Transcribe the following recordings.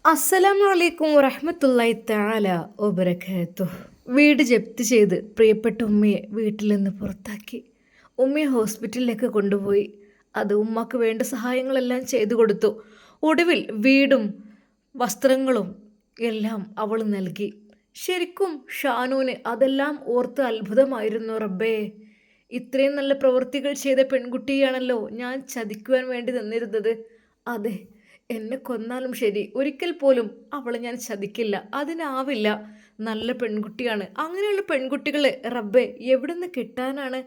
അസ്സലാമു അലൈക്കും വറഹ്മത്തുള്ളാഹി തആല വബറകാതുഹു. വീട് ജപ്തി ചെയ്ത് പ്രിയപ്പെട്ട ഉമ്മയെ വീട്ടിൽ നിന്ന് പുറത്താക്കി. ഉമ്മയെ ഹോസ്പിറ്റലിലേക്ക് കൊണ്ടുപോയി. അത് ഉമ്മക്ക് വേണ്ട സഹായങ്ങളെല്ലാം ചെയ്തു കൊടുത്തു. ഒടുവിൽ വീടും വസ്ത്രങ്ങളും എല്ലാം അവൾ നൽകി. ശരിക്കും ഷാനൂന് അതെല്ലാം ഓർത്ത് അത്ഭുതമായിരുന്നു. റബ്ബേ, ഇത്രയും നല്ല പ്രവൃത്തികൾ ചെയ്ത പെൺകുട്ടിയാണല്ലോ ഞാൻ ചതിക്കുവാൻ വേണ്ടി നിന്നിരുന്നത്. അതെ, എന്നെ കൊന്നാലും ശരി, ഒരിക്കൽ പോലും അവളെ ഞാൻ ചതിക്കില്ല. അതിനാവില്ല. നല്ല പെൺകുട്ടിയാണ്. അങ്ങനെയുള്ള പെൺകുട്ടികളെ റബ്ബേ എവിടെ നിന്ന് കിട്ടാനാണ്?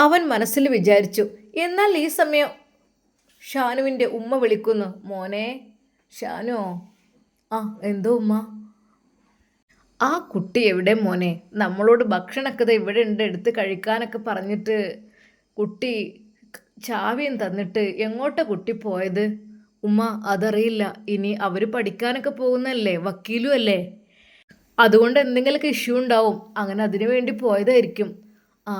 അവൻ മനസ്സിൽ വിചാരിച്ചു. എന്നാൽ ഈ സമയം ഷാനുവിൻ്റെ ഉമ്മ വിളിക്കുന്നു. മോനെ ഷാനോ. ആ, എന്തോ ഉമ്മ? ആ കുട്ടി എവിടെ മോനെ? നമ്മളോട് ഭക്ഷണമൊക്കെ ദേ ഇവിടെ ഉണ്ട്, എടുത്ത് കഴിക്കാനൊക്കെ പറഞ്ഞിട്ട് കുട്ടി ചാവിയും തന്നിട്ട് എങ്ങോട്ടാ കുട്ടി പോയത്? ഉമ്മ അതറിയില്ല. ഇനി അവർ പഠിക്കാനൊക്കെ പോകുന്നല്ലേ, വക്കീലും അല്ലേ, അതുകൊണ്ട് എന്തെങ്കിലുമൊക്കെ ഇഷ്യൂ ഉണ്ടാവും. അങ്ങനെ അതിനു വേണ്ടി പോയതായിരിക്കും. ആ,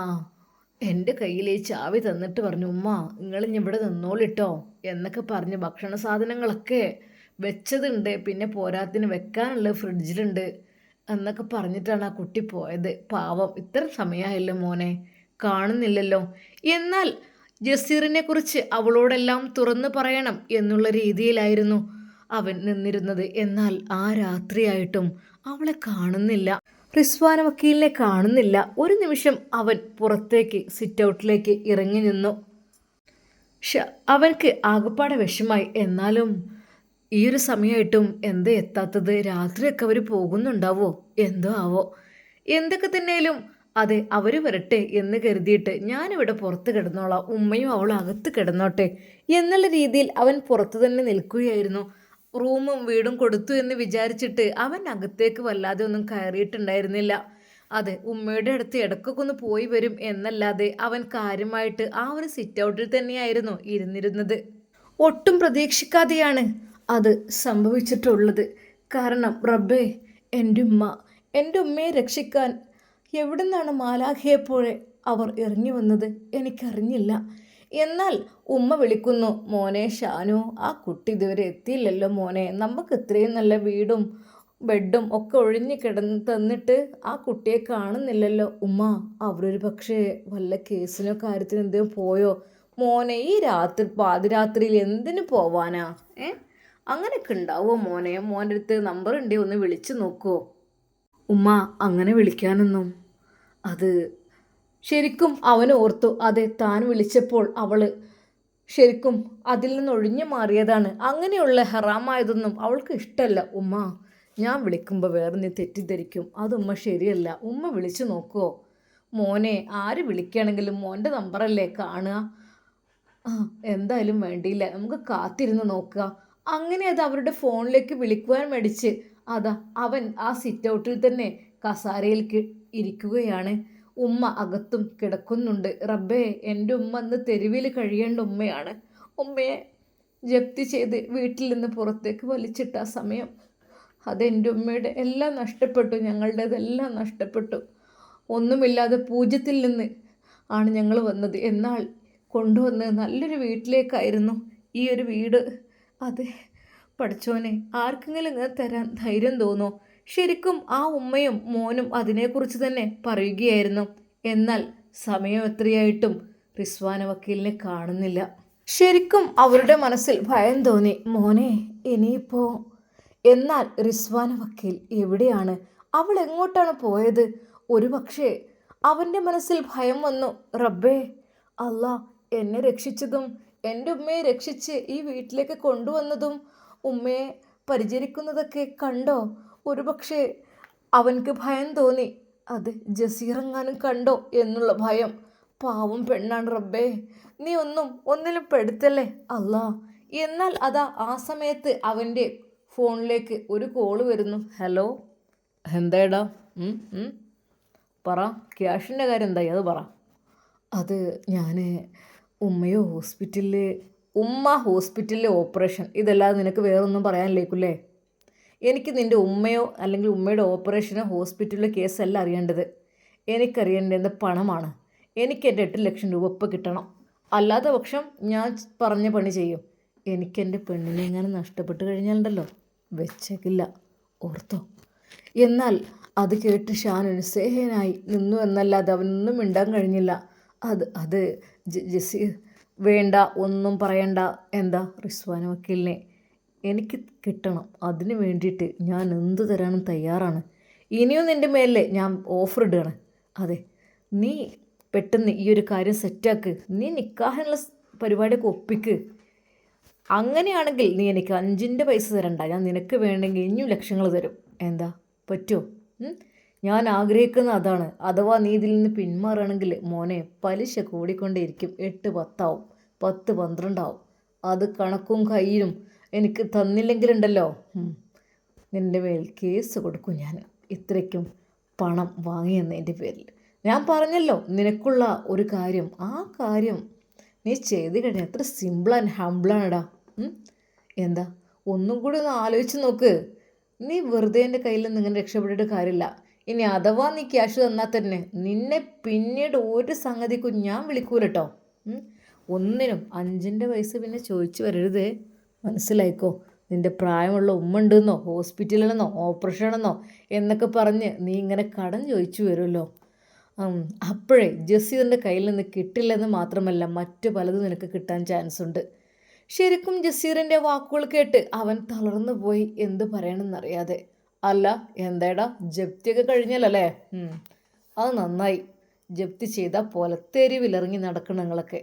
എൻ്റെ കയ്യിൽ ഈ ചാവി തന്നിട്ട് പറഞ്ഞു, ഉമ്മ നിങ്ങൾ ഇനി ഇവിടെ നിന്നോളിട്ടോ എന്നൊക്കെ പറഞ്ഞ് ഭക്ഷണ സാധനങ്ങളൊക്കെ വെച്ചതുണ്ട്, പിന്നെ പോരാത്തിന് വെക്കാനുള്ള ഫ്രിഡ്ജിലുണ്ട് എന്നൊക്കെ പറഞ്ഞിട്ടാണ് ആ കുട്ടി പോയത്. പാവം, ഇത്ര സമയമായല്ലോ മോനെ, കാണുന്നില്ലല്ലോ. എന്നാൽ ജസീറിനെ കുറിച്ച് അവളോടെല്ലാം തുറന്നു പറയണം എന്നുള്ള രീതിയിലായിരുന്നു അവൻ നിന്നിരുന്നത്. എന്നാൽ ആ രാത്രിയായിട്ടും അവളെ കാണുന്നില്ല. റിസ്വാന വക്കീലിനെ കാണുന്നില്ല. ഒരു നിമിഷം അവൻ പുറത്തേക്ക് സിറ്റ് ഔട്ടിലേക്ക് ഇറങ്ങി നിന്നു. അവൻക്ക് ആകപ്പാടെ വിഷമായി. എന്നാലും ഈ ഒരു സമയമായിട്ടും എന്താ എത്താത്തത്? രാത്രിയൊക്കെ അവർ പോകുന്നുണ്ടാവോ എന്തോ ആവോ. എന്തൊക്കെ തന്നെയാലും അതെ, അവർ വരട്ടെ എന്ന് കരുതിയിട്ട് ഞാനിവിടെ പുറത്ത് കിടന്നോളാം, ഉമ്മയും അവളും അകത്ത് കിടന്നോട്ടെ എന്നുള്ള രീതിയിൽ അവൻ പുറത്ത് തന്നെ നിൽക്കുകയായിരുന്നു. റൂമും വീടും കൊടുത്തു എന്ന് വിചാരിച്ചിട്ട് അവൻ അകത്തേക്ക് വല്ലാതെ ഒന്നും കയറിയിട്ടുണ്ടായിരുന്നില്ല. അതെ, ഉമ്മയുടെ അടുത്ത് ഇടയ്ക്കൊക്കെ ഒന്ന് പോയി വരും എന്നല്ലാതെ അവൻ കാര്യമായിട്ട് ആ ഒരു സിറ്റ് ഔട്ടിൽ തന്നെയായിരുന്നു ഇരുന്നിരുന്നത്. ഒട്ടും പ്രതീക്ഷിക്കാതെയാണ് അത് സംഭവിച്ചിട്ടുള്ളത്. കാരണം റബ്ബേ, എൻ്റെ ഉമ്മയെ രക്ഷിക്കാൻ എവിടെ നിന്നാണ് മാലാഖയെപ്പോലെ അവർ ഇറങ്ങി വന്നത് എനിക്കറിഞ്ഞില്ല. എന്നാൽ ഉമ്മ വിളിക്കുന്നു, മോനെ ഷാനു, ആ കുട്ടി ഇതുവരെ എത്തിയില്ലല്ലോ മോനെ. നമുക്ക് ഇത്രയും നല്ല വീടും ബെഡും ഒക്കെ ഒഴിഞ്ഞ് തന്നിട്ട് ആ കുട്ടിയെ കാണുന്നില്ലല്ലോ ഉമ്മ. അവരൊരു പക്ഷേ വല്ല കേസിനോ കാര്യത്തിനോ എന്തോ പോയോ മോനെ? ഈ പാതിരാത്രിയിൽ എന്തിനു പോവാനാ? അങ്ങനെയൊക്കെ ഉണ്ടാവോ മോനെ? മോൻ്റെ അടുത്ത് നമ്പർ ഉണ്ടേ ഒന്ന് വിളിച്ചു നോക്കുമോ? ഉമ്മ അങ്ങനെ വിളിക്കാനൊന്നും. അത് ശരിക്കും അവൻ ഓർത്തു. അതെ, താൻ വിളിച്ചപ്പോൾ അവൾ ശരിക്കും അതിൽ നിന്ന് ഒഴിഞ്ഞു മാറിയതാണ്. അങ്ങനെയുള്ള ഹറാമായതൊന്നും അവൾക്ക് ഇഷ്ടമല്ല. ഉമ്മ, ഞാൻ വിളിക്കുമ്പോൾ വേറെ നീ തെറ്റിദ്ധരിക്കും, അതുമ്മ ശരിയല്ല. ഉമ്മ വിളിച്ചു നോക്കുമോ? മോനെ, ആര് വിളിക്കുകയാണെങ്കിലും മോൻ്റെ നമ്പറല്ലേ കാണുക. ആ, എന്തായാലും വേണ്ടിയില്ല, നമുക്ക് കാത്തിരുന്ന് നോക്കുക. അങ്ങനെ അത് അവരുടെ ഫോണിലേക്ക് വിളിക്കുവാൻ മടിച്ച് അതാ അവൻ ആ സിറ്റ് ഔട്ടിൽ തന്നെ കസാരയിൽ ഇരിക്കുകയാണ്. ഉമ്മ അകത്തും കിടക്കുന്നുണ്ട്. റബ്ബേ, എൻ്റെ ഉമ്മ ഇന്ന് തെരുവിൽ കഴിയേണ്ട ഉമ്മയാണ്. ഉമ്മയെ ജപ്തി ചെയ്ത് വീട്ടിൽ നിന്ന് പുറത്തേക്ക് വലിച്ചിട്ട ആ സമയം അതെൻ്റെ ഉമ്മയുടെ എല്ലാം നഷ്ടപ്പെട്ടു, ഞങ്ങളുടേതെല്ലാം നഷ്ടപ്പെട്ടു. ഒന്നുമില്ലാതെ പൂജ്യത്തിൽ നിന്ന് ആണ് ഞങ്ങൾ വന്നത്. എന്നാൽ കൊണ്ടുവന്ന് നല്ലൊരു വീട്ടിലേക്കായിരുന്നു ഈ ഒരു വീട്. അതെ പഠിച്ചോനെ, ആർക്കെങ്കിലും ഇങ്ങനെ തരാൻ ധൈര്യം തോന്നോ? ശരിക്കും ആ ഉമ്മയും മോനും അതിനെക്കുറിച്ച് തന്നെ പറയുകയായിരുന്നു. എന്നാൽ സമയം എത്രയായിട്ടും റിസ്വാന വക്കീലിനെ കാണുന്നില്ല. ശരിക്കും അവരുടെ മനസ്സിൽ ഭയം തോന്നി. മോനെ, ഇനിയിപ്പോ? എന്നാൽ റിസ്വാന വക്കീൽ എവിടെയാണ്? അവൾ എങ്ങോട്ടാണ് പോയത്? ഒരു പക്ഷേ അവൻ്റെ മനസ്സിൽ ഭയം വന്നു. റബ്ബേ, അല്ലാ, എന്നെ രക്ഷിച്ചതും എൻ്റെ ഉമ്മയെ രക്ഷിച്ച് ഈ വീട്ടിലേക്ക് കൊണ്ടുവന്നതും ഉമ്മയെ പരിചരിക്കുന്നതൊക്കെ കണ്ടോ? ഒരുപക്ഷെ അവൻക്ക് ഭയം തോന്നി. അത് ജസീറെങ്ങാനും കണ്ടോ എന്നുള്ള ഭയം. പാവം പെണ്ണാണ് റബ്ബേ, നീ ഒന്നിലും പെടുത്തല്ലേ അല്ലാ. എന്നാൽ അതാ ആ സമയത്ത് അവൻ്റെ ഫോണിലേക്ക് ഒരു കോള് വരുന്നു. ഹലോ, എന്താടാ? പറ, ക്യാഷിൻ്റെ കാര്യം എന്തായി അത് പറ. അത് ഞാൻ ഉമ്മ ഹോസ്പിറ്റലിലെ ഓപ്പറേഷൻ, ഇതല്ലാതെ നിനക്ക് വേറൊന്നും പറയാനില്ലേക്കുല്ലേ? എനിക്ക് നിൻ്റെ ഉമ്മയോ അല്ലെങ്കിൽ ഉമ്മയുടെ ഓപ്പറേഷനോ ഹോസ്പിറ്റലിലെ കേസല്ല അറിയേണ്ടത്. എനിക്കറിയേണ്ടത് പണമാണ്. എനിക്ക് എൻ്റെ 8 ലക്ഷം രൂപ ഇപ്പം കിട്ടണം. അല്ലാത്ത പക്ഷം ഞാൻ പറഞ്ഞ പണി ചെയ്യും. എനിക്കെൻ്റെ പെണ്ണിനെ എങ്ങനെ നഷ്ടപ്പെട്ട് കഴിഞ്ഞാലുണ്ടല്ലോ, വെച്ചേക്കില്ല, ഓർത്തോ. എന്നാൽ അത് കേട്ട് ഷാൻ നിസ്സേഹനായി നിന്നു എന്നല്ലാതെ അവനൊന്നും മിണ്ടാൻ കഴിഞ്ഞില്ല. അത് ജസീർ, വേണ്ട, ഒന്നും പറയണ്ട. എന്താ? റിസ്വാന വക്കീലിനെ എനിക്ക് കിട്ടണം. അതിന് വേണ്ടിയിട്ട് ഞാൻ എന്തു തരാനും തയ്യാറാണ്. ഇനിയും നിൻ്റെ മേലെ ഞാൻ ഓഫർ ഇടുകയാണ്. അതെ, നീ പെട്ടെന്ന് ഈ ഒരു കാര്യം സെറ്റാക്ക്. നീ നിക്കാഹിനുള്ള പരിപാടിയൊക്കെ ഒപ്പിക്ക്. അങ്ങനെയാണെങ്കിൽ നീ എനിക്ക് 5 പൈസ തരണ്ട. ഞാൻ നിനക്ക് വേണമെങ്കിൽ ഇനിയും ലക്ഷങ്ങൾ തരും. എന്താ, പറ്റുമോ? ഞാൻ ആഗ്രഹിക്കുന്ന അതാണ്. അഥവാ നീ ഇതിൽ നിന്ന് പിന്മാറുകയാണെങ്കിൽ മോനെ, പലിശ കൂടിക്കൊണ്ടേയിരിക്കും. 8, 10 ആവും, 10, 12 ആവും. അത് കണക്കും കയ്യിലും എനിക്ക് തന്നില്ലെങ്കിലുണ്ടല്ലോ, നിൻ്റെ മേൽ കേസ് കൊടുക്കും ഞാൻ. ഇത്രയ്ക്കും പണം വാങ്ങിയെന്നതിൻ്റെ പേരിൽ. ഞാൻ പറഞ്ഞല്ലോ നിനക്കുള്ള ഒരു കാര്യം, ആ കാര്യം നീ ചെയ്ത് കഴിഞ്ഞാൽ എത്ര സിമ്പിൾ ആൻഡ് ഹംബിളാണെടാ. എന്താ, ഒന്നും കൂടി ഒന്ന് ആലോചിച്ച് നോക്ക്. നീ വെറുതെ എൻ്റെ കയ്യിൽ നിന്ന് ഇങ്ങനെ രക്ഷപ്പെട്ടിട്ട് കാര്യമില്ല. ഇനി അഥവാ നീ ക്യാഷ് തന്നാൽ തന്നെ നിന്നെ പിന്നീട് ഒരു സംഗതിക്കും ഞാൻ വിളിക്കൂലട്ടോ. ഒന്നിനും 5 പൈസ പിന്നെ ചോദിച്ചു വരരുതേ, മനസ്സിലായിക്കോ. നിൻ്റെ പ്രായമുള്ള ഉമ്മ ഉണ്ടെന്നോ ഹോസ്പിറ്റലിലെന്നോ ഓപ്പറേഷനെന്നോ എന്നൊക്കെ പറഞ്ഞ് നീ ഇങ്ങനെ കടം ചോദിച്ചു വരുമല്ലോ. അപ്പോഴേ ജസീറിൻ്റെ കയ്യിൽ നിന്ന് കിട്ടില്ലെന്ന് മാത്രമല്ല, മറ്റു പലതും നിനക്ക് കിട്ടാൻ ചാൻസ് ഉണ്ട്. ശരിക്കും ജസീറിൻ്റെ വാക്കുകൾ കേട്ട് അവൻ തളർന്നു പോയി, എന്ത് പറയണമെന്നറിയാതെ. അല്ല, എന്താടാ, ജപ്തിയൊക്കെ കഴിഞ്ഞല്ലോ? അത് നന്നായി. ജപ്തി ചെയ്താൽ പോലെ തെരുവിലിറങ്ങി നടക്കണം. നിങ്ങളൊക്കെ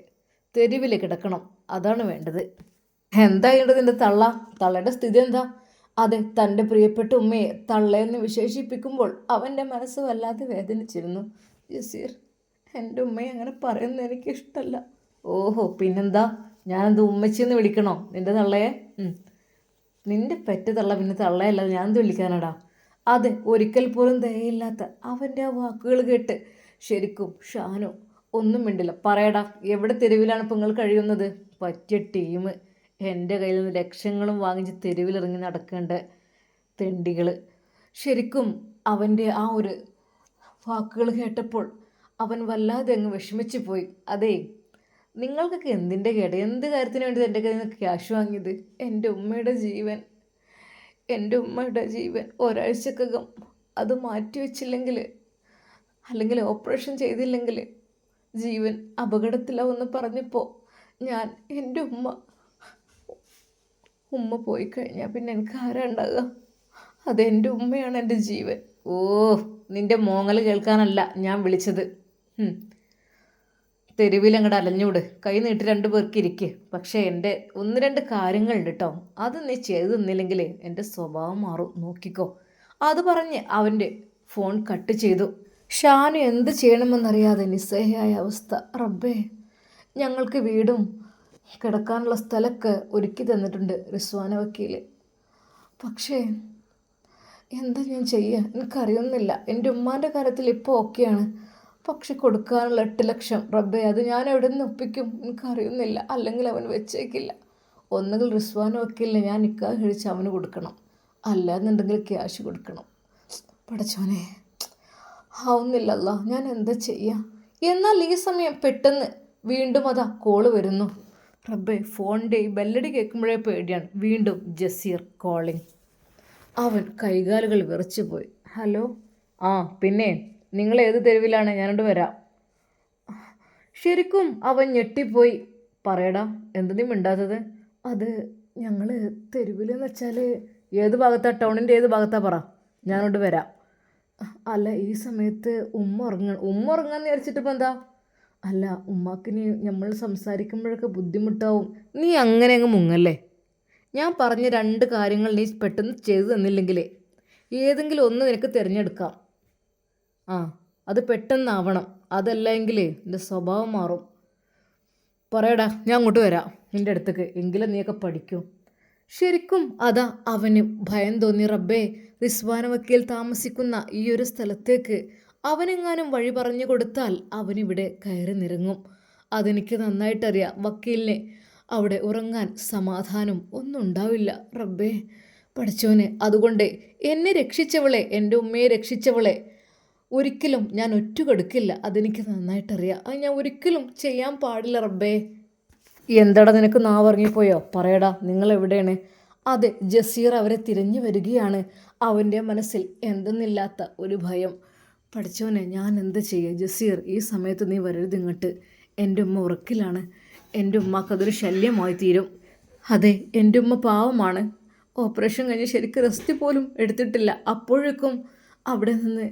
തെരുവിൽ കിടക്കണം, അതാണ് വേണ്ടത്. എന്തായിട്ട് നിൻ്റെ തള്ളയുടെ സ്ഥിതി എന്താ? അതെ, തൻ്റെ പ്രിയപ്പെട്ട ഉമ്മയെ തള്ളയെന്ന് വിശേഷിപ്പിക്കുമ്പോൾ അവൻ്റെ മനസ്സ് വല്ലാതെ വേദനിച്ചിരുന്നു. ജസീർ, എൻ്റെ ഉമ്മയെ അങ്ങനെ പറയുന്നത് എനിക്കിഷ്ടമല്ല. ഓഹോ, പിന്നെന്താ, ഞാനെന്ത് ഉമ്മച്ചിന്ന് വിളിക്കണോ നിൻ്റെ തള്ളയെ? നിൻ്റെ പെറ്റ തള്ള പിന്നെ തള്ളയല്ലാതെ ഞാൻ എന്ത് വിളിക്കാനാടാ? അതെ, ഒരിക്കൽ പോലും ദയയില്ലാത്ത അവൻ്റെ ആ വാക്കുകൾ കേട്ട് ശരിക്കും ഷാനു ഒന്നും മിണ്ടില്ല. പറയടാ, എവിടെ തെരുവിലാണ് ഇപ്പോൾ നിങ്ങൾ കഴിയുന്നത്? പറ്റിയ ടീം. എൻ്റെ കയ്യിൽ നിന്ന് ലക്ഷങ്ങളും വാങ്ങിച്ച് തെരുവിലിറങ്ങി നടക്കേണ്ട തെണ്ടികൾ. ശരിക്കും അവൻ്റെ ആ ഒരു വാക്കുകൾ കേട്ടപ്പോൾ അവൻ വല്ലാതെ അങ്ങ് വിഷമിച്ചു പോയി. അതേ, നിങ്ങൾക്കൊക്കെ എന്തിൻ്റെ കേട്? എന്ത് കാര്യത്തിന് വേണ്ടി എൻ്റെ കയ്യിൽ നിന്ന് ക്യാഷ് വാങ്ങിയത്? എൻ്റെ ഉമ്മയുടെ ജീവൻ ഒരാഴ്ചക്കകം അത് മാറ്റിവെച്ചില്ലെങ്കിൽ, അല്ലെങ്കിൽ ഓപ്പറേഷൻ ചെയ്തില്ലെങ്കിൽ ജീവൻ അപകടത്തിലാവുമെന്ന് പറഞ്ഞപ്പോൾ ഞാൻ എൻ്റെ ഉമ്മ പോയി കഴിഞ്ഞാൽ പിന്നെ എനിക്ക് ആരാ ഉണ്ടാകുക? അതെൻ്റെ ഉമ്മയാണ് എൻ്റെ ജീവൻ. ഓ, നിൻ്റെ മോങ്ങൽ കേൾക്കാനല്ല ഞാൻ വിളിച്ചത്. തെരുവിലങ്ങോട്ട് അലഞ്ഞൂട്, കൈ നീട്ടി 2 പേർക്ക് ഇരിക്കുക. പക്ഷേ എൻ്റെ 1-2 കാര്യങ്ങളുണ്ട് കേട്ടോ, അത് നീ ചെയ്തു തന്നില്ലെങ്കിൽ എൻ്റെ സ്വഭാവം മാറും, നോക്കിക്കോ. അത് പറഞ്ഞ് അവൻ്റെ ഫോൺ കട്ട് ചെയ്തു. ഷാനു എന്ത് ചെയ്യണമെന്നറിയാതെ നിസ്സഹായ അവസ്ഥ. റബ്ബേ, ഞങ്ങൾക്ക് വീടും കിടക്കാനുള്ള സ്ഥലമൊക്കെ ഒരുക്കി തന്നിട്ടുണ്ട് റിസ്വാന വക്കീൽ. പക്ഷേ എന്താ ഞാൻ ചെയ്യുക? എനിക്കറിയുന്നില്ല. എൻ്റെ ഉമ്മാൻ്റെ കാര്യത്തിൽ ഇപ്പോൾ ഓക്കെയാണ്. പക്ഷെ കൊടുക്കാനുള്ള 8 ലക്ഷം, റബ്ബേ, അത് ഞാൻ എവിടെ നിന്ന് ഒപ്പിക്കും? എനിക്കറിയുന്നില്ല. അല്ലെങ്കിൽ അവൻ വെച്ചേക്കില്ല. ഒന്നുകിൽ റിസ്വാന വക്കീലിനെ ഞാൻ നിക്കാഹ് കഴിച്ച് അവന് കൊടുക്കണം, അല്ലാന്നുണ്ടെങ്കിൽ ക്യാഷ് കൊടുക്കണം. പടച്ചോനെ, ആവുന്നില്ലല്ല, ഞാൻ എന്താ ചെയ്യുക? എന്നാൽ ഈ സമയം പെട്ടെന്ന് വീണ്ടും അതാ കോള് വരുന്നു. റബ്ബേ, ഫോണിൻ്റെ ഈ ബെല്ലടി കേൾക്കുമ്പോഴേ പേടിയാണ്. വീണ്ടും ജസീർ കോളിംഗ്. അവൻ കൈകാലുകൾ വിറച്ചു പോയി. ഹലോ, പിന്നെ നിങ്ങൾ ഏത് തെരുവിലാണ്? ഞാനോട് വരാം. ശരിക്കും അവൻ ഞെട്ടിപ്പോയി. പറയടാ, എന്ത് നീ മിണ്ടാത്തത്? അത് ഞങ്ങൾ തെരുവിലെന്ന് വെച്ചാൽ ഏത് ഭാഗത്താ? ടൗണിൻ്റെ ഏത് ഭാഗത്താ പറ, ഞാനോട് വരാം. അല്ല, ഈ സമയത്ത് ഉമ്മ ഉറങ്ങാന്ന് വിചാരിച്ചിട്ടിപ്പോൾ എന്താ? അല്ല, ഉമ്മാക്കിനി നമ്മൾ സംസാരിക്കുമ്പോഴൊക്കെ ബുദ്ധിമുട്ടാവും. നീ അങ്ങനെ അങ്ങ് മുങ്ങല്ലേ. ഞാൻ പറഞ്ഞ 2 കാര്യങ്ങൾ നീ പെട്ടെന്ന് ചെയ്തു തന്നില്ലെങ്കിൽ ഏതെങ്കിലും ഒന്ന് നിനക്ക് തിരഞ്ഞെടുക്കാം. അത് പെട്ടെന്നാവണം, അതല്ലെങ്കിൽ എൻ്റെ സ്വഭാവം മാറും. പറയടാ, ഞാൻ അങ്ങോട്ട് വരാം നിൻ്റെ അടുത്തേക്ക്, എങ്കിലും നീയൊക്കെ പഠിക്കും. ശരിക്കും അതാ അവന് ഭയം തോന്നി. റബ്ബേ, റിസ്വാന വക്കീൽ താമസിക്കുന്ന ഈ ഒരു സ്ഥലത്തേക്ക് അവനെങ്ങാനും വഴി പറഞ്ഞു കൊടുത്താൽ അവനിവിടെ കയറി നിരങ്ങും. അതെനിക്ക് നന്നായിട്ടറിയാം. വക്കീലിനെ അവിടെ ഉറങ്ങാൻ സമാധാനം ഒന്നും ഉണ്ടാവില്ല. റബ്ബേ പഠിച്ചോനെ, അതുകൊണ്ട് എന്നെ രക്ഷിച്ചവളെ, എൻ്റെ ഉമ്മയെ രക്ഷിച്ചവളെ ഒരിക്കലും ഞാൻ ഒറ്റുകൊടുക്കില്ല. അതെനിക്ക് നന്നായിട്ടറിയാം. അത് ഞാൻ ഒരിക്കലും ചെയ്യാൻ പാടില്ല. റബ്ബേ, എന്താടാ നിനക്ക് നാവിറങ്ങിപ്പോയോ? പറയടാ, നിങ്ങൾ എവിടെയാണ്? അതെ, ജസീർ അവരെ തിരഞ്ഞു വരികയാണ്. അവൻ്റെ മനസ്സിൽ എന്തെന്നില്ലാത്ത ഒരു ഭയം. പഠിച്ചവനെ, ഞാൻ എന്ത് ചെയ്യുക? ജസീർ, ഈ സമയത്ത് നീ വരരുത് ഇങ്ങോട്ട്. എൻ്റെ ഉമ്മ ഉറക്കിലാണ്. എൻ്റെ ഉമ്മക്കതൊരു ശല്യമായി തീരും. അതെ, എൻ്റെ ഉമ്മ പാവമാണ്. ഓപ്പറേഷൻ കഴിഞ്ഞ് ശരിക്കും റെസ്റ്റ് പോലും എടുത്തിട്ടില്ല. അപ്പോഴേക്കും അവിടെ നിന്ന്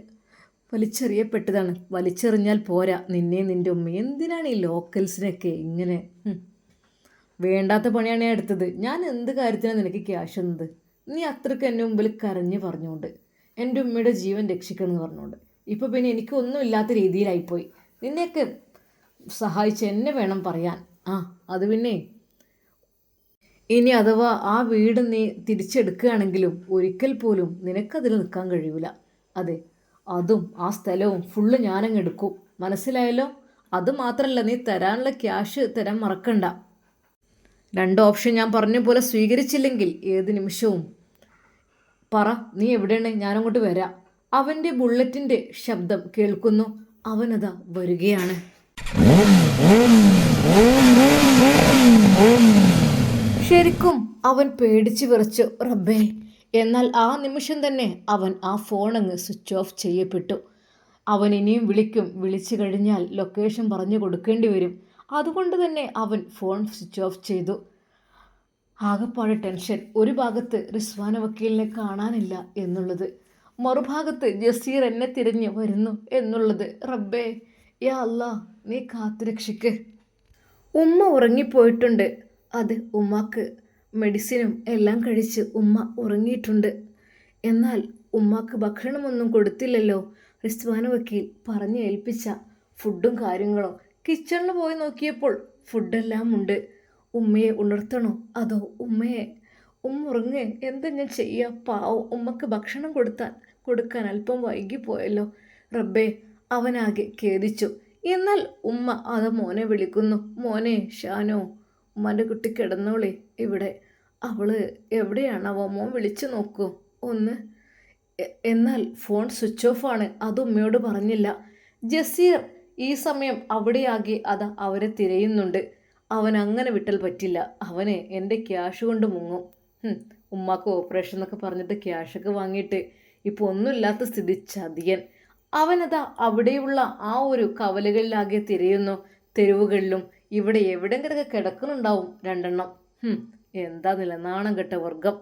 വലിച്ചെറിയപ്പെട്ടതാണ്. വലിച്ചെറിഞ്ഞാൽ പോരാ, നിന്നെ നിൻ്റെ ഉമ്മ എന്തിനാണ് ഈ ലോക്കൽസിനൊക്കെ ഇങ്ങനെ? വേണ്ടാത്ത പണിയാണ് ഞാൻ എടുത്തത്. ഞാൻ എന്ത് കാര്യത്തിനാണ് നിനക്ക് ക്യാഷ് തന്നത്? നീ അത്രയ്ക്ക് എൻ്റെ മുമ്പിൽ കരഞ്ഞ് പറഞ്ഞുകൊണ്ട്, എൻ്റെ ഉമ്മയുടെ ജീവൻ രക്ഷിക്കണമെന്ന് പറഞ്ഞുകൊണ്ട്. ഇപ്പോൾ പിന്നെ എനിക്കൊന്നുമില്ലാത്ത രീതിയിലായിപ്പോയി. നിന്നെയൊക്കെ സഹായിച്ച് എന്നെ വേണം പറയാൻ. അത് പിന്നെ ഇനി അഥവാ ആ വീട് നീ തിരിച്ചെടുക്കുകയാണെങ്കിലും ഒരിക്കൽ പോലും നിനക്കതിൽ നിൽക്കാൻ കഴിയൂല. അതെ, അതും ആ സ്ഥലവും ഫുള്ള് ഞാനങ്ങ് എടുക്കും. മനസ്സിലായല്ലോ? അത് മാത്രമല്ല, നീ തരാനുള്ള ക്യാഷ് തരാൻ മറക്കണ്ട. 2 ഓപ്ഷൻ ഞാൻ പറഞ്ഞ പോലെ സ്വീകരിച്ചില്ലെങ്കിൽ ഏത് നിമിഷവും പറ, നീ എവിടെയാണ്, ഞാനങ്ങോട്ട് വരാം. അവൻ്റെ ബുള്ളറ്റിൻ്റെ ശബ്ദം കേൾക്കുന്നു. അവനതാ വരികയാണ്. ശരിക്കും അവൻ പേടിച്ച് വിറച്ചു. റബ്ബേ! എന്നാൽ ആ നിമിഷം തന്നെ അവൻ ആ ഫോണങ്ങ് സ്വിച്ച് ഓഫ് ചെയ്യപ്പെട്ടു. അവൻ ഇനിയും വിളിക്കും. വിളിച്ചു കഴിഞ്ഞാൽ ലൊക്കേഷൻ പറഞ്ഞു കൊടുക്കേണ്ടി വരും. അതുകൊണ്ട് തന്നെ അവൻ ഫോൺ സ്വിച്ച് ഓഫ് ചെയ്തു. ആകെപ്പാടെ ടെൻഷൻ. ഒരു ഭാഗത്ത് റിസ്വാന വക്കീലിനെ കാണാനില്ല എന്നുള്ളത്, മറുഭാഗത്ത് ജസീർ എന്നെ തിരഞ്ഞ് വരുന്നു എന്നുള്ളത്. റബ്ബേ, യാ അല്ലാ, നീ കാത്തുരക്ഷിക്ക്. ഉമ്മ ഉറങ്ങിപ്പോയിട്ടുണ്ട്. അത് ഉമ്മാക്ക് മെഡിസിനും എല്ലാം കഴിച്ച് ഉമ്മ ഉറങ്ങിയിട്ടുണ്ട്. എന്നാൽ ഉമ്മാക്ക് ഭക്ഷണമൊന്നും കൊടുത്തില്ലല്ലോ. റിസ്വാന വക്കീൽ പറഞ്ഞ് ഏൽപ്പിച്ച ഫുഡും കാര്യങ്ങളും. കിച്ചണിൽ പോയി നോക്കിയപ്പോൾ ഫുഡെല്ലാം ഉണ്ട്. ഉമ്മയെ ഉണർത്തണോ അതോ ഉമ്മ ഉറങ്ങേ? എന്താ ഞാൻ ചെയ്യുക? പാവം, ഉമ്മക്ക് ഭക്ഷണം കൊടുക്കാൻ അല്പം വൈകിപ്പോയല്ലോ. റബ്ബേ, അവനാകെ ഖേദിച്ചു. എന്നാൽ ഉമ്മ അത് മോനെ വിളിക്കുന്നു. മോനെ ഷാനോ, ഉമ്മാൻ്റെ കുട്ടി കിടന്നോളേ ഇവിടെ. അവള് എവിടെയാണാവോ? മോൻ വിളിച്ചു നോക്കൂ ഒന്ന്. എന്നാൽ ഫോൺ സ്വിച്ച് ഓഫാണ്. അത് ഉമ്മയോട് പറഞ്ഞില്ല. ജസീർ ഈ സമയം അവിടെയാകെ അവരെ തിരയുന്നുണ്ട്. അവൻ അങ്ങനെ വിട്ടാൽ പറ്റില്ല. അവനെ എൻ്റെ ക്യാഷ് കൊണ്ട് മുങ്ങും. ഉമ്മാക്ക് ഓപ്പറേഷൻ എന്നൊക്കെ പറഞ്ഞിട്ട് ക്യാഷൊക്കെ വാങ്ങിയിട്ട് ഇപ്പോൾ ഒന്നുമില്ലാത്ത സ്ഥിതി ചതിയൻ. അവനതാ അവിടെയുള്ള ആ ഒരു കവലകളിലാകെ തിരയുന്നു. തെരുവുകളിലും ഇവിടെ എവിടെങ്കിലൊക്കെ കിടക്കുന്നുണ്ടാവും 2 എണ്ണം. എന്താ നാണം കെട്ട വർഗം.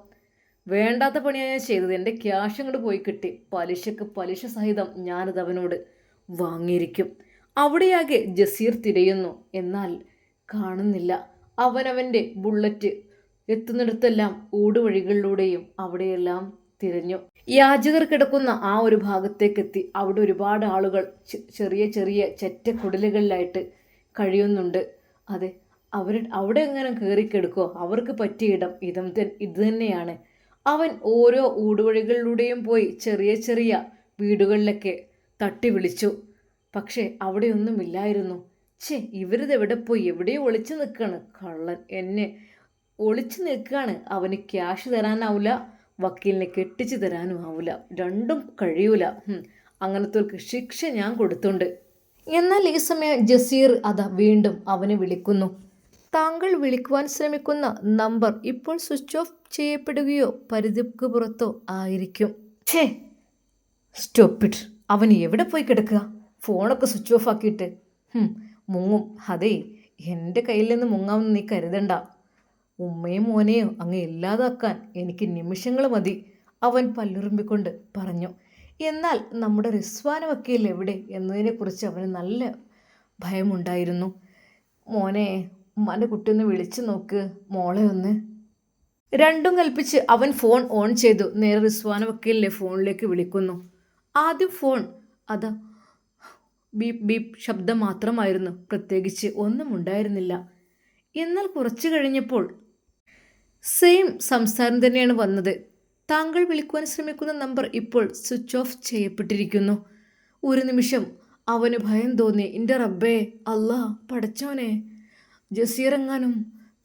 വേണ്ടാത്ത പണിയാണ് ഞാൻ ചെയ്തത്. എൻ്റെ ക്യാഷ് അങ്ങോട്ട് പോയി കിട്ടി. പലിശക്ക് പലിശ സഹിതം ഞാനത് അവനോട് വാങ്ങിയിരിക്കും. അവിടെയാകെ ജസീർ തിരയുന്നു. എന്നാൽ കാണുന്നില്ല. അവനവൻ്റെ ബുള്ളറ്റ് എത്തുന്നിടത്തെല്ലാം ഊടുവഴികളിലൂടെയും അവിടെയെല്ലാം തിരഞ്ഞു. യാചകർ കിടക്കുന്ന ആ ഒരു ഭാഗത്തേക്കെത്തി. അവിടെ ഒരുപാട് ആളുകൾ ചെറിയ ചെറിയ ചെറ്റക്കുടലുകളിലായിട്ട് കഴിയുന്നുണ്ട്. അതെ, അവിടെ എങ്ങനെ കയറിക്കെടുക്കോ? അവർക്ക് പറ്റിയ ഇടം ഇത് തന്നെയാണ്. അവൻ ഓരോ ഊടുവഴികളിലൂടെയും പോയി ചെറിയ ചെറിയ വീടുകളിലൊക്കെ തട്ടി വിളിച്ചു. പക്ഷേ അവിടെയൊന്നുമില്ലായിരുന്നു. ഇവരിത് എവിടെ പോയി? എവിടെയോ ഒളിച്ചു നിൽക്കുകയാണ്. കള്ളൻ എന്നെ ഒളിച്ചു നിൽക്കുകയാണ്. അവന് ക്യാഷ് തരാനാവില്ല, വക്കീലിനെ കെട്ടിച്ചു തരാനും ആവില്ല. രണ്ടും കഴിയൂല. അങ്ങനത്തെ ശിക്ഷ ഞാൻ കൊടുത്തുണ്ട്. എന്നാൽ ഈ സമയം ജസീർ വീണ്ടും അവനെ വിളിക്കുന്നു. താങ്കൾ വിളിക്കുവാൻ ശ്രമിക്കുന്ന നമ്പർ ഇപ്പോൾ സ്വിച്ച് ഓഫ് ചെയ്യപ്പെടുകയോ പരിധിക്ക് പുറത്തോ ആയിരിക്കും. Stop it. അവൻ എവിടെ പോയി കിടക്കുക? ഫോണൊക്കെ സ്വിച്ച് ഓഫ് ആക്കിയിട്ട് മുങ്ങും. അതേ, എൻ്റെ കയ്യിൽ നിന്ന് മുങ്ങാമെന്ന് നീ കരുതണ്ട. ഉമ്മയും മോനെയും അങ്ങ് ഇല്ലാതാക്കാൻ എനിക്ക് നിമിഷങ്ങൾ മതി, അവൻ പല്ലുറുമ്പിക്കൊണ്ട് പറഞ്ഞു. എന്നാൽ നമ്മുടെ റിസ്വാന വക്കീൽ എവിടെ എന്നതിനെക്കുറിച്ച് അവന് നല്ല ഭയമുണ്ടായിരുന്നു. മോനെ, ഉമ്മാൻ്റെ കുട്ടി ഒന്ന് വിളിച്ചു നോക്ക്, മോളെ ഒന്ന്. രണ്ടും കൽപ്പിച്ച് അവൻ ഫോൺ ഓൺ ചെയ്തു. നേരെ റിസ്വാന വക്കീലിൻ്റെ ഫോണിലേക്ക് വിളിക്കുന്നു. ആദ്യം ഫോൺ ബീപ്പ് ബീപ്പ് ശബ്ദം മാത്രമായിരുന്നു. പ്രത്യേകിച്ച് ഒന്നും ഉണ്ടായിരുന്നില്ല. എന്നാൽ കുറച്ചു കഴിഞ്ഞപ്പോൾ സെയിം സംസാരം തന്നെയാണ് വന്നത്. താങ്കൾ വിളിക്കുവാൻ ശ്രമിക്കുന്ന നമ്പർ ഇപ്പോൾ സ്വിച്ച് ഓഫ് ചെയ്യപ്പെട്ടിരിക്കുന്നു. ഒരു നിമിഷം അവന് ഭയം തോന്നി. എൻ്റെ റബ്ബേ, അല്ലാ പടച്ചോനെ, ജസീറെങ്ങാനും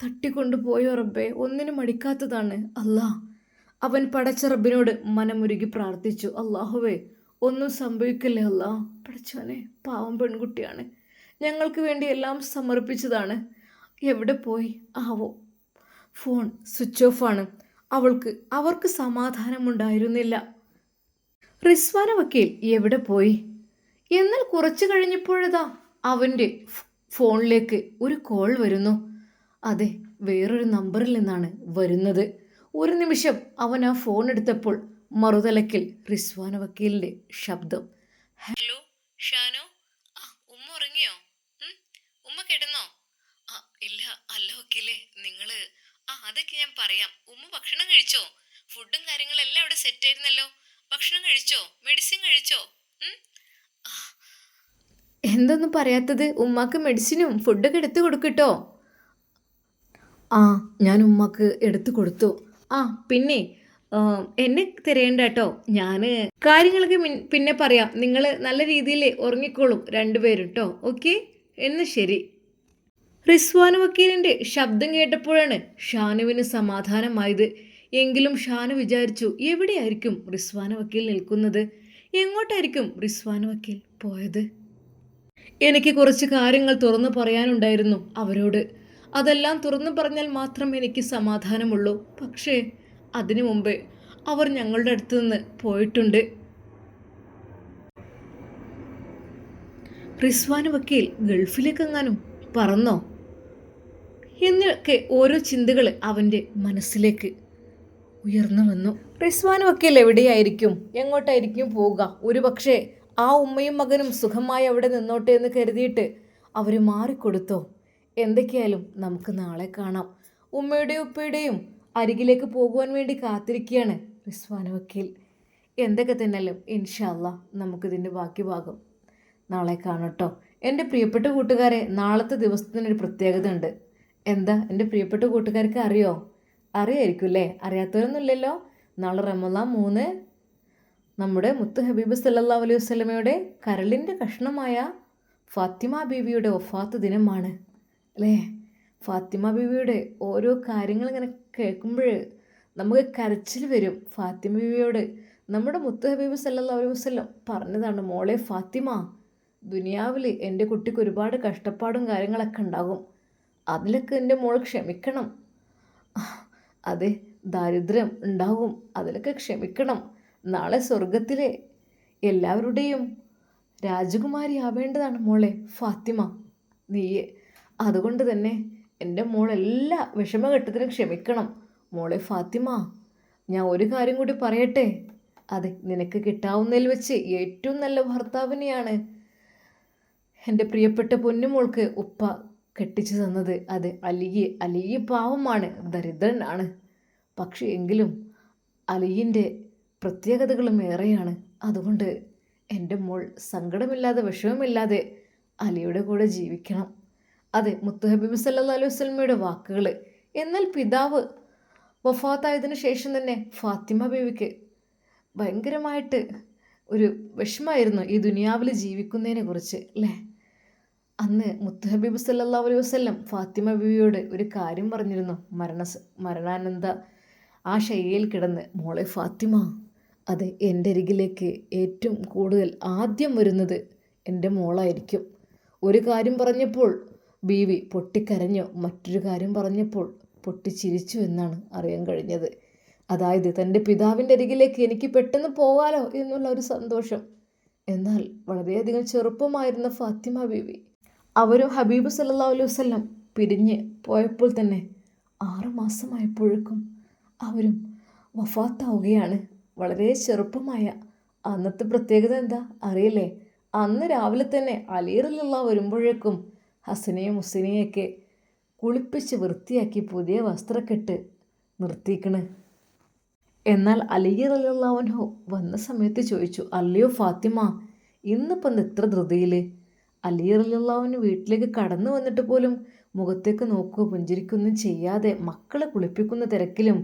തട്ടിക്കൊണ്ടുപോയോ റബ്ബേ? ഒന്നിനും മടിക്കാത്തതാണ് അല്ലാ. അവൻ പടച്ച റബ്ബിനോട് മനമുരുകി പ്രാർത്ഥിച്ചു. അല്ലാഹുവേ, ഒന്നും സംഭവിക്കല്ലേ അല്ലാ. പടച്ചോനെ, പാവം പെൺകുട്ടിയാണ്, ഞങ്ങൾക്ക് വേണ്ടി എല്ലാം സമർപ്പിച്ചതാണ്. എവിടെ പോയി ആവോ? ഫോൺ സ്വിച്ച് ഓഫാണ്. അവർക്ക് സമാധാനമുണ്ടായിരുന്നില്ല. റിസ്വാന വക്കീൽ എവിടെ പോയി? എന്നാൽ കുറച്ചു കഴിഞ്ഞപ്പോഴതാ അവൻ്റെ ഫോണിലേക്ക് ഒരു കോൾ വരുന്നു. അതെ, വേറൊരു നമ്പറിൽ നിന്നാണ് വരുന്നത്. ഒരു നിമിഷം അവൻ ആ ഫോൺ എടുത്തപ്പോൾ മറുതലക്കിൽ റിസ്വാന വക്കീലിൻ്റെ ശബ്ദം. ഹലോ ഷാനോ, ഉമ്മ ഉറങ്ങിയോ? ഉമ്മ കിടന്നോ? ഇല്ല. അല്ല വക്കീലേ, നിങ്ങള് അതൊക്കെ ഞാൻ പറയാം. ഉമ്മ ഭക്ഷണം കഴിച്ചോ? ഫുഡും കാര്യങ്ങളെല്ലാം അവിടെ സെറ്റ് ആയിരുന്നല്ലോ. ഭക്ഷണം കഴിച്ചോ? മെഡിസിൻ കഴിച്ചോ? എന്തൊന്നും പറയാത്തത്? ഉമ്മാക്ക് മെഡിസിനും ഫുഡൊക്കെ എടുത്തു കൊടുക്കട്ടോ. ഞാൻ ഉമ്മാക്ക് എടുത്തു കൊടുത്തു. പിന്നെ എന്നെ തിരയണ്ട കേട്ടോ. ഞാൻ കാര്യങ്ങളൊക്കെ പിന്നെ പറയാം. നിങ്ങൾ നല്ല രീതിയിൽ ഉറങ്ങിക്കോളും രണ്ടുപേരും കേട്ടോ. ഓക്കെ, എന്ന് ശരി. റിസ്വാൻ വക്കീലിൻ്റെ ശബ്ദം കേട്ടപ്പോഴാണ് ഷാനുവിന് സമാധാനമായത്. എങ്കിലും ഷാനു വിചാരിച്ചു, എവിടെയായിരിക്കും റിസ്വാൻ വക്കീൽ നിൽക്കുന്നത്? എങ്ങോട്ടായിരിക്കും റിസ്വാൻ വക്കീൽ പോയത്? എനിക്ക് കുറച്ച് കാര്യങ്ങൾ തുറന്നു പറയാനുണ്ടായിരുന്നു അവരോട്. അതെല്ലാം തുറന്നു പറഞ്ഞാൽ മാത്രം എനിക്ക് സമാധാനമുള്ളൂ. പക്ഷേ അതിനു മുമ്പേ അവർ ഞങ്ങളുടെ അടുത്ത് നിന്ന് പോയിട്ടുണ്ട്. റിസ്വാൻ വക്കീൽ ഗൾഫിലേക്കെങ്ങാനും പറന്നോ എന്നൊക്കെ ഓരോ ചിന്തകൾ അവൻ്റെ മനസ്സിലേക്ക് ഉയർന്നു വന്നു. റിസ്വാൻ വക്കീൽ എവിടെയായിരിക്കും? എങ്ങോട്ടായിരിക്കും പോവുക? ഒരു പക്ഷേ ആ ഉമ്മയും മകനും സുഖമായി അവിടെ നിന്നോട്ടെ എന്ന് കരുതിയിട്ട് അവർ മാറിക്കൊടുത്തോ? എന്തൊക്കെയായാലും നമുക്ക് നാളെ കാണാം. ഉമ്മയുടെയും ഉപ്പയുടെയും അരികിലേക്ക് പോകുവാൻ വേണ്ടി കാത്തിരിക്കുകയാണ് റിസ്വാൻ വക്കീൽ. എന്തൊക്കെ തന്നെയാലും ഇൻഷാ അല്ലാഹ് നമുക്കിതിൻ്റെ ബാക്കി ഭാഗം നാളെ കാണട്ടോ. എൻ്റെ പ്രിയപ്പെട്ട കൂട്ടുകാരെ, നാളത്തെ ദിവസത്തിനൊരു പ്രത്യേകത ഉണ്ട്. എന്താ എൻ്റെ പ്രിയപ്പെട്ട കൂട്ടുകാർക്ക് അറിയോ? അറിയായിരിക്കും അല്ലേ? അറിയാത്തവരൊന്നുമില്ലല്ലോ. നാളെ റമദാൻ 3 നമ്മുടെ മുത്ത് ഹബീബ് സല്ലല്ലാഹു അലൈഹി വസല്ലമയുടെ കരളിൻ്റെ കഷ്ണമായ ഫാത്തിമ ബീവിയുടെ വഫാത്ത് ദിനമാണ് അല്ലേ? ഫാത്തിമ ബീവിയുടെ ഓരോ കാര്യങ്ങൾ ഇങ്ങനെ കേൾക്കുമ്പോൾ നമുക്ക് കരച്ചിൽ വരും. ഫാത്തിമ ബീവിയോട് നമ്മുടെ മുത്ത് ഹബീബ് സല്ലല്ലാഹു അലൈഹി വസല്ലം പറഞ്ഞതാണ്, മോളെ ഫാത്തിമ, ദുനിയാവിൽ എൻ്റെ കുട്ടിക്ക് ഒരുപാട് കഷ്ടപ്പാടും കാര്യങ്ങളൊക്കെ ഉണ്ടാകും. അതിലൊക്കെ എൻ്റെ മോൾ ക്ഷമിക്കണം. അതെ, ദാരിദ്ര്യം ഉണ്ടാകും, അതിലൊക്കെ ക്ഷമിക്കണം. നാളെ സ്വർഗത്തിലെ എല്ലാവരുടെയും രാജകുമാരി ആവേണ്ടതാണ് മോളെ ഫാത്തിമ നീയെ. അതുകൊണ്ട് തന്നെ എൻ്റെ മോൾ എല്ലാ വിഷമഘട്ടത്തിനും ക്ഷമിക്കണം. മോളെ ഫാത്തിമ, ഞാൻ ഒരു കാര്യം കൂടി പറയട്ടെ. അതെ, നിനക്ക് കിട്ടാവുന്നതിൽ വെച്ച് ഏറ്റവും നല്ല ഭർത്താവിനെയാണ് എൻ്റെ പ്രിയപ്പെട്ട പൊന്നുമോൾക്ക് ഉപ്പ കെട്ടിച്ചു തന്നത്. അത് അലിയെ പാവമാണ്, ദരിദ്രനാണ്. പക്ഷേ എങ്കിലും അലിയിൻ്റെ പ്രത്യേകതകളും ഏറെയാണ്. അതുകൊണ്ട് എൻ്റെ മോൾ സങ്കടമില്ലാതെ വിഷമമില്ലാതെ അലിയുടെ കൂടെ ജീവിക്കണം. അതെ, മുത്ത് ഹബീബ് സല്ലല്ലാഹു അലൈഹി വസല്ലമയുടെ വാക്കുകൾ. എന്നാൽ പിതാവ് വഫാത്തായതിനു ശേഷം തന്നെ ഫാത്തിമ ബീവിക്ക് ഭയങ്കരമായിട്ട് ഒരു വിഷമമായിരുന്നു ഈ ദുനിയാവിൽ ജീവിക്കുന്നതിനെ കുറിച്ച് അല്ലേ? അന്ന് മുത്ത് ഹബീബ് സല്ലല്ലാഹു അലൈഹി വസല്ലം ഫാത്തിമ ബീവിയോട് ഒരു കാര്യം പറഞ്ഞിരുന്നു. മരണാനന്ത ആ ശയ്യയിൽ കിടന്ന്, മോളെ ഫാത്തിമ, അതെ, എൻ്റെ അരികിലേക്ക് ഏറ്റവും കൂടുതൽ ആദ്യം വരുന്നത് എൻ്റെ മോളായിരിക്കും. ഒരു കാര്യം പറഞ്ഞപ്പോൾ ബീവി പൊട്ടിക്കരഞ്ഞു, മറ്റൊരു കാര്യം പറഞ്ഞപ്പോൾ പൊട്ടിച്ചിരിച്ചു എന്നാണ് അറിയാൻ കഴിഞ്ഞത്. അതായത് തൻ്റെ പിതാവിൻ്റെ അരികിലേക്ക് എനിക്ക് പെട്ടെന്ന് പോകാലോ എന്നുള്ള ഒരു സന്തോഷം. എന്നാൽ വളരെയധികം ചെറുപ്പമായിരുന്ന ഫാത്തിമ ബീവി അവരും ഹബീബ് സല്ലല്ലാഹു അലൈഹി വസല്ലം പിരിഞ്ഞ് പോയപ്പോൾ തന്നെ 6 മാസമായപ്പോഴേക്കും അവരും വഫാത്താവുകയാണ്. വളരെ ചെറുപ്പമായ. അന്നത്തെ പ്രത്യേകത എന്താ അറിയില്ലേ? അന്ന് രാവിലെ തന്നെ അലി റളിയല്ലാഹു വരുമ്പോഴേക്കും ഹസനെയും ഹുസൈനെയൊക്കെ കുളിപ്പിച്ച് വൃത്തിയാക്കി പുതിയ വസ്ത്രക്കെട്ട് നിർത്തിക്കണ്. എന്നാൽ അലി റളിയല്ലാഹു അൻഹു വന്ന സമയത്ത് ചോദിച്ചു, അല്ലയോ ഫാത്തിമ, ഇന്നിപ്പം എത്ര ധൃതിയിൽ? അലി റളിയല്ലാഹു അൻഹു വീട്ടിലേക്ക് കടന്നു വന്നിട്ട് പോലും മുഖത്തേക്ക് നോക്കുകയോ പുഞ്ചിരിക്കൊന്നും ചെയ്യാതെ മക്കളെ കുളിപ്പിക്കുന്ന തിരക്കിലും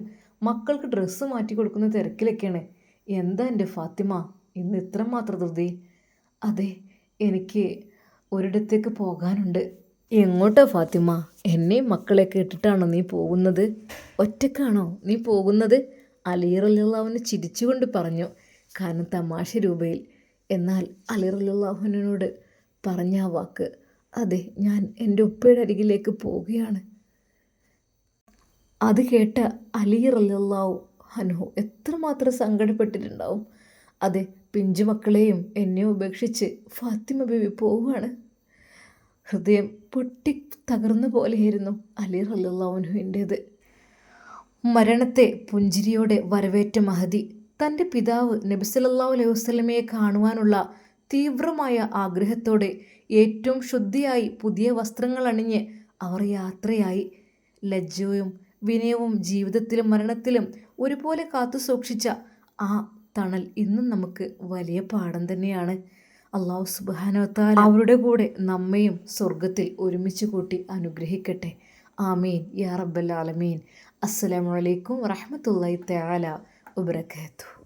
മക്കൾക്ക് ഡ്രസ്സ് മാറ്റി കൊടുക്കുന്ന തിരക്കിലൊക്കെയാണ്. എന്താ എൻ്റെ ഫാത്തിമ ഇന്ന് ഇത്രമാത്രം ധൃതി? അതെ, എനിക്ക് ഒരിടത്തേക്ക് പോകാനുണ്ട്. എങ്ങോട്ടാ ഫാത്തിമ? എന്നെയും മക്കളെയൊക്കെ ഇട്ടിട്ടാണോ നീ പോകുന്നത്? ഒറ്റക്കാണോ നീ പോകുന്നത്? അലി റളിയല്ലാഹു അൻഹു ചിരിച്ചുകൊണ്ട് പറഞ്ഞു, കാരണം തമാശ രൂപയിൽ. എന്നാൽ അലി റളിയല്ലാഹു അൻഹുവിനോട് പറഞ്ഞ ആ വാക്ക്, അതെ, ഞാൻ എൻ്റെ ഉപ്പയുടെ അരികിലേക്ക് പോവുകയാണ്. അത് കേട്ട അലി റളിയല്ലാഹു അനു എത്രമാത്രം സങ്കടപ്പെട്ടിട്ടുണ്ടാവും. അതെ, പിഞ്ചുമക്കളെയും എന്നെ ഉപേക്ഷിച്ച് ഫാത്തിമ ബീവി പോവുകയാണ്. ഹൃദയം പൊട്ടി തകർന്ന പോലെയായിരുന്നു അലി റളിയല്ലാഹു അൻഹുവിൻ്റേത്. മരണത്തെ പുഞ്ചിരിയോടെ വരവേറ്റ മഹദി തൻ്റെ പിതാവ് നബി സല്ലല്ലാഹു അലൈഹി വസല്ലമയെ കാണുവാനുള്ള തീവ്രമായ ആഗ്രഹത്തോടെ ഏറ്റവും ശുദ്ധിയായി പുതിയ വസ്ത്രങ്ങൾ അണിഞ്ഞ് അവർ യാത്രയായി. ലജ്ജയും വിനയവും ജീവിതത്തിലും മരണത്തിലും ഒരുപോലെ കാത്തു സൂക്ഷിച്ച ആ തണൽ ഇന്നും നമുക്ക് വലിയ പാഠം തന്നെയാണ്. അല്ലാഹു സുബ്ഹാനഹു വ തആല അവരുടെ കൂടെ നമ്മയും സ്വർഗത്തിൽ ഒരുമിച്ച് കൂട്ടി അനുഗ്രഹിക്കട്ടെ. ആമീൻ യാ റബ്ബൽ ആലമീൻ. അസ്സലാമു അലൈക്കും വറഹ്മത്തുള്ളാഹി തആല വബറകാതുഹു.